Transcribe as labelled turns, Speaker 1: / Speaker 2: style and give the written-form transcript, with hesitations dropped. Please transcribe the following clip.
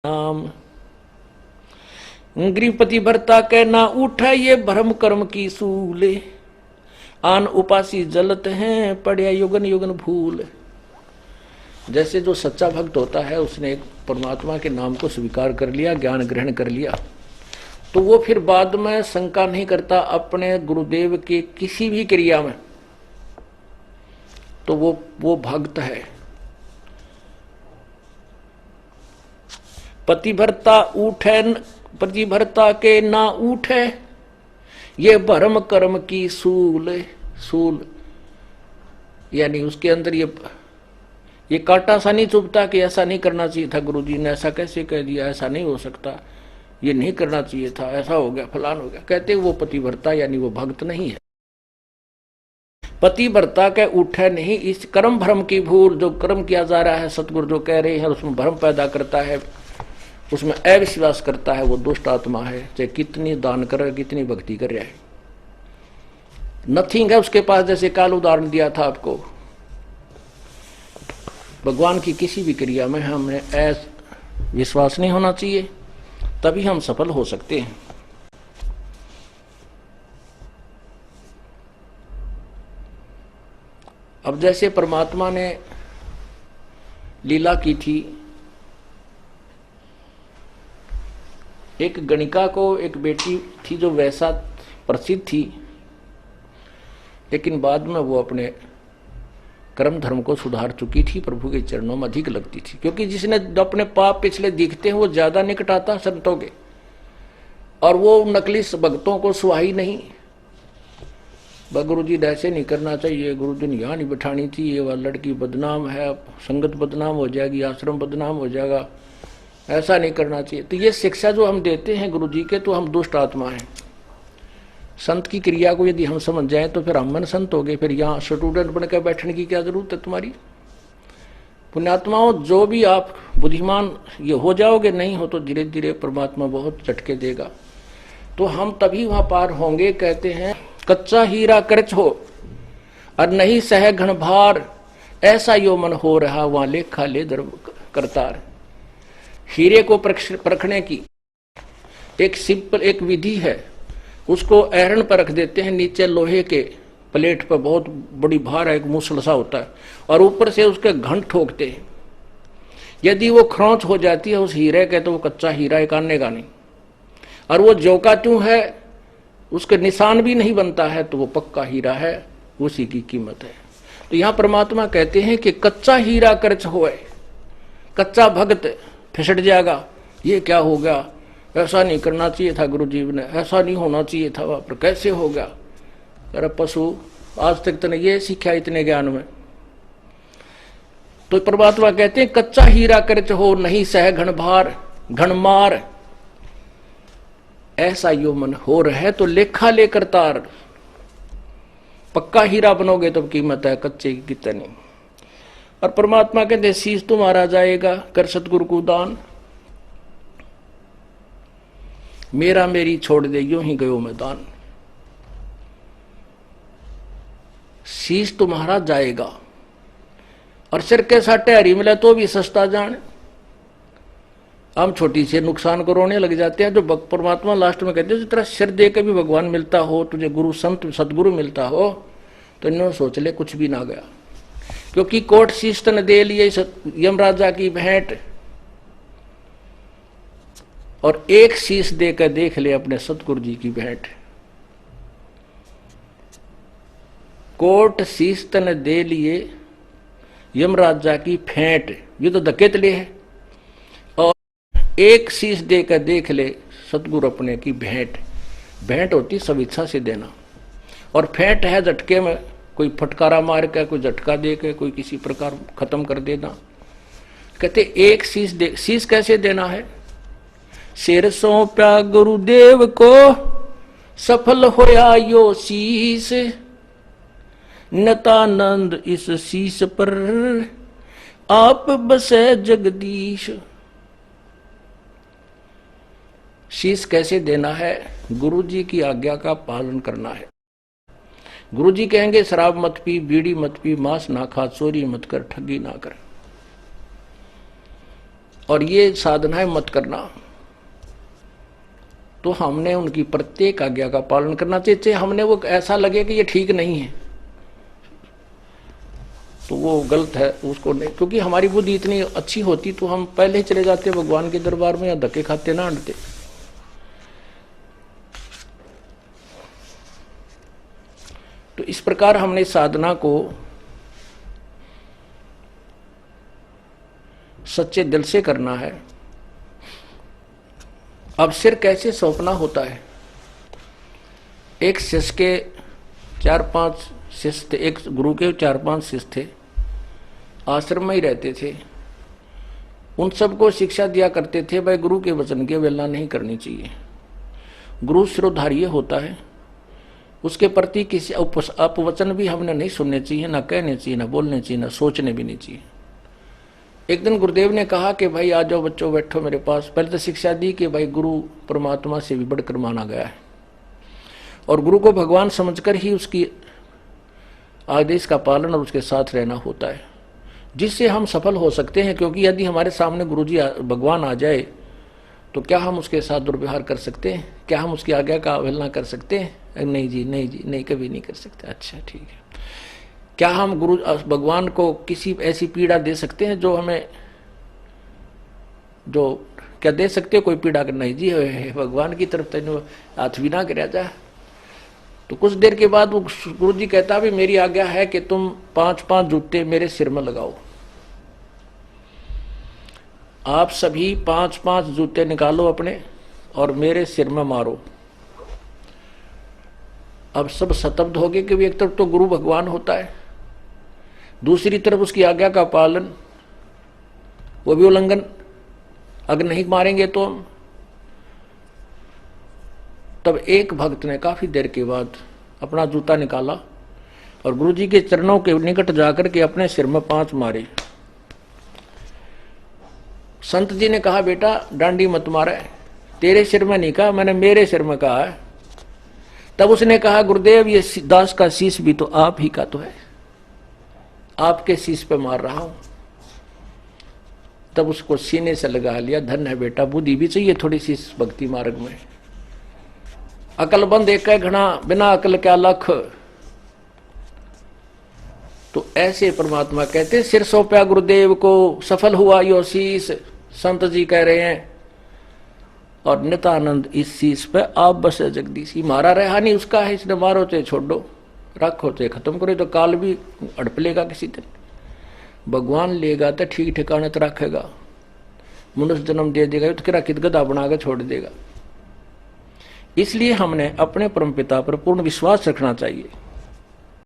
Speaker 1: नाम गृहपति भरता के ना उठा ये भ्रम कर्म की सूले। आन उपासी जलत हैं पड़िया युगन युगन भूल। जैसे जो सच्चा भक्त होता है उसने एक परमात्मा के नाम को स्वीकार कर लिया, ज्ञान ग्रहण कर लिया, तो वो फिर बाद में शंका नहीं करता अपने गुरुदेव की किसी भी क्रिया में, तो वो भक्त है। पतिभरता उठे पतिभरता के ना उठे ये भरम कर्म की सूल यानी उसके अंदर ये कांटा सा नहीं चुभता कि ऐसा नहीं करना चाहिए था, गुरुजी ने ऐसा कैसे कह दिया, ऐसा नहीं हो सकता, ये नहीं करना चाहिए था, ऐसा हो गया, फलान हो गया। कहते वो पतिव्रता यानी वो भक्त नहीं है। पतिव्रता के उठे नहीं, इस कर्म भ्रम की भूल, जो कर्म किया जा रहा है सतगुरु जो कह रहे हैं उसमें भ्रम पैदा करता है, उसमें अविश्वास करता है, वो दुष्ट आत्मा है। चाहे कितनी दान कर रहा है, कितनी भक्ति कर रहा है, नथिंग है उसके पास। जैसे काल उदाहरण दिया था आपको, भगवान की किसी भी क्रिया में हमें विश्वास नहीं होना चाहिए, तभी हम सफल हो सकते हैं। अब जैसे परमात्मा ने लीला की थी, एक गणिका को एक बेटी थी जो वैसा प्रसिद्ध थी, लेकिन बाद में वो अपने कर्म धर्म को सुधार चुकी थी, प्रभु के चरणों में अधिक लगती थी। क्योंकि जिसने अपने पाप पिछले दिखते हैं वो ज्यादा निकट आता संतों के, और वो नकली भक्तों को सुहाई नहीं। गुरु जी ऐसे नहीं करना चाहिए, गुरु जी ने यहाँ नहीं बिठानी थी, ये वह लड़की बदनाम है, संगत बदनाम हो जाएगी, आश्रम बदनाम हो जाएगा, ऐसा नहीं करना चाहिए। तो ये शिक्षा जो हम देते हैं गुरु जी के, तो हम दुष्ट आत्मा हैं। संत की क्रिया को यदि हम समझ जाएं तो फिर हम मन संत हो गए। फिर यहाँ स्टूडेंट बनकर बैठने की क्या जरूरत है तुम्हारी। पुण्यात्माओं, जो भी आप बुद्धिमान ये हो जाओगे, नहीं हो तो धीरे धीरे परमात्मा बहुत झटके देगा, तो हम तभी वहां पार होंगे। कहते हैं कच्चा हीरा कर्च हो और नहीं सह घन भार, ऐसा यो मन हो रहा वहां लेखा ले दर करतार। हीरे को परखने की एक सिंपल एक विधि है, उसको ऐरन पर रख देते हैं, नीचे लोहे के प्लेट पर बहुत बड़ी भार है, एक मूसल सा होता है, और ऊपर से उसके घंट ठोकते हैं। यदि वो खरोंच हो जाती है उस हीरे के, तो वो कच्चा हीरा एक आनेगा नहीं, और वो जो का त्यों है उसके निशान भी नहीं बनता है, तो वो पक्का हीरा है, उसी की कीमत है। तो यहाँ परमात्मा कहते हैं कि कच्चा हीरा कर्च होए, कच्चा भक्त फिसट जाएगा। ये क्या हो गया, ऐसा नहीं करना चाहिए था गुरु जी ने, ऐसा नहीं होना चाहिए था वहां पर, कैसे हो गया। अरे पशु, आज तक तूने ये सीखा इतने ज्ञान में। तो परमात्मा कहते हैं कच्चा हीरा कर्च हो नहीं सह घन भार घन मार, ऐसा यो मन हो रहे तो लेखा लेकर तार। पक्का हीरा बनोगे तो कीमत है, कच्चे की कितनी। और परमात्मा कहते शीश तुम्हारा जाएगा कर सतगुरु को दान, मेरा मेरी छोड़ दे यूं ही गयो मैदान। शीश तुम्हारा जाएगा, और सिर के साटे हरी मिले तो भी सस्ता जान। हम छोटी से नुकसान को रोने लग जाते हैं। जो परमात्मा लास्ट में कहते हैं तेरा सिर दे के भी भगवान मिलता हो, तुझे गुरु संत सदगुरु मिलता हो, तो इन्होंने सोच ले कुछ भी ना गया। क्योंकि कोट शीश तन दे लिए यमराजा की भेंट, और एक शीश देकर देख ले अपने सतगुरु जी की भेंट। कोट शीश तन दे लिए यमराजा की फेंट, ये तो धकेत ले है, और एक शीश देकर देख ले सतगुरु अपने की भेंट। भेंट होती सब इच्छा से देना, और फेंट है झटके में, कोई फटकारा मार के, कोई झटका दे के, कोई किसी प्रकार खत्म कर देना। कहते एक शीश दे। शीश कैसे देना है, सिर सौंप्या गुरुदेव को सफल होया यो शीश, नतानंद इस शीश पर आप बसे जगदीश। शीश कैसे देना है, गुरु जी की आज्ञा का पालन करना है। गुरु जी कहेंगे शराब मत पी, बीड़ी मत पी, मांस ना खा, चोरी मत कर, ठगी ना कर। और ये साधनाएं मत करना, तो हमने उनकी प्रत्येक आज्ञा का पालन करना चाहिए, चाहे हमने वो ऐसा लगे कि ये ठीक नहीं है तो वो गलत है उसको नहीं, क्योंकि हमारी बुद्धि इतनी अच्छी होती तो हम पहले ही चले जाते भगवान के दरबार में, या धक्के खाते ना अड़ते। तो इस प्रकार हमने साधना को सच्चे दिल से करना है। अब सिर कैसे सौंपना होता है। एक शिष्य के 4-5 शिष्य थे, एक गुरु के 4-5 शिष्य थे, आश्रम में ही रहते थे। उन सबको शिक्षा दिया करते थे भाई गुरु के वचन की अवहेलना नहीं करनी चाहिए। गुरु शिरोधार्य होता है, उसके प्रति किसी अपवचन भी हमने नहीं सुनने चाहिए, ना कहने चाहिए, ना बोलने चाहिए, ना सोचने भी नहीं चाहिए। एक दिन गुरुदेव ने कहा कि भाई आ जाओ बच्चों बैठो मेरे पास। पहले तो शिक्षा दी कि भाई गुरु परमात्मा से भी बढ़कर माना गया है और गुरु को भगवान समझकर ही उसकी आदेश का पालन और उसके साथ रहना होता है, जिससे हम सफल हो सकते हैं। क्योंकि यदि हमारे सामने गुरुजी भगवान आ जाए तो क्या हम उसके साथ दुर्व्यवहार कर सकते हैं? क्या हम उसकी आज्ञा का अवहेलना कर सकते हैं? नहीं जी, नहीं जी, नहीं, कभी नहीं कर सकते। अच्छा ठीक है। क्या हम गुरु भगवान को किसी ऐसी पीड़ा दे सकते हैं जो हमें, जो क्या दे सकते हो कोई पीड़ा? नहीं जी, भगवान की तरफ तेन हाथ भी ना कर जा। तो कुछ देर के बाद वो गुरु जी कहता भी मेरी आज्ञा है कि तुम 5-5 जूते मेरे सिर में लगाओ। आप सभी 5-5 जूते निकालो अपने और मेरे सिर में मारो। अब सब स्तब्ध हो गए कि एक तरफ तो गुरु भगवान होता है, दूसरी तरफ उसकी आज्ञा का पालन, वो भी उल्लंघन। अगर नहीं मारेंगे तो हम। तब एक भक्त ने काफी देर के बाद अपना जूता निकाला और गुरुजी के चरणों के निकट जाकर के अपने सिर में 5 मारे। संत जी ने कहा बेटा डांडी मत मारे, तेरे सिर में नहीं कहा, मैंने मेरे सिर में कहा है। तब उसने कहा गुरुदेव ये दास का शीश भी तो आप ही का तो है, आपके शीश पे मार रहा हूं। तब उसको सीने से लगा लिया। धन्य है बेटा, बुद्धि भी चाहिए थोड़ी सी इस भक्ति मार्ग में। अकलबंद एक घना, बिना अकल क्या लख। तो ऐसे परमात्मा कहते हैं सिर सौंपया गुरुदेव को, सफल हुआ यो शीश। संत जी कह रहे हैं और नितानंद इस शीश पे आप बस जगदीशी। मारा रहा नहीं उसका है, इसने मारो तो छोड़ो, रखो तो खत्म करे, तो काल भी अड़प लेगा किसी दिन। भगवान लेगा तो ठीक ठिकाने तो रखेगा, मनुष्य जन्म दे देगा तो किरा कित गधा बना के छोड़ देगा। इसलिए हमने अपने परमपिता पर पूर्ण विश्वास रखना चाहिए।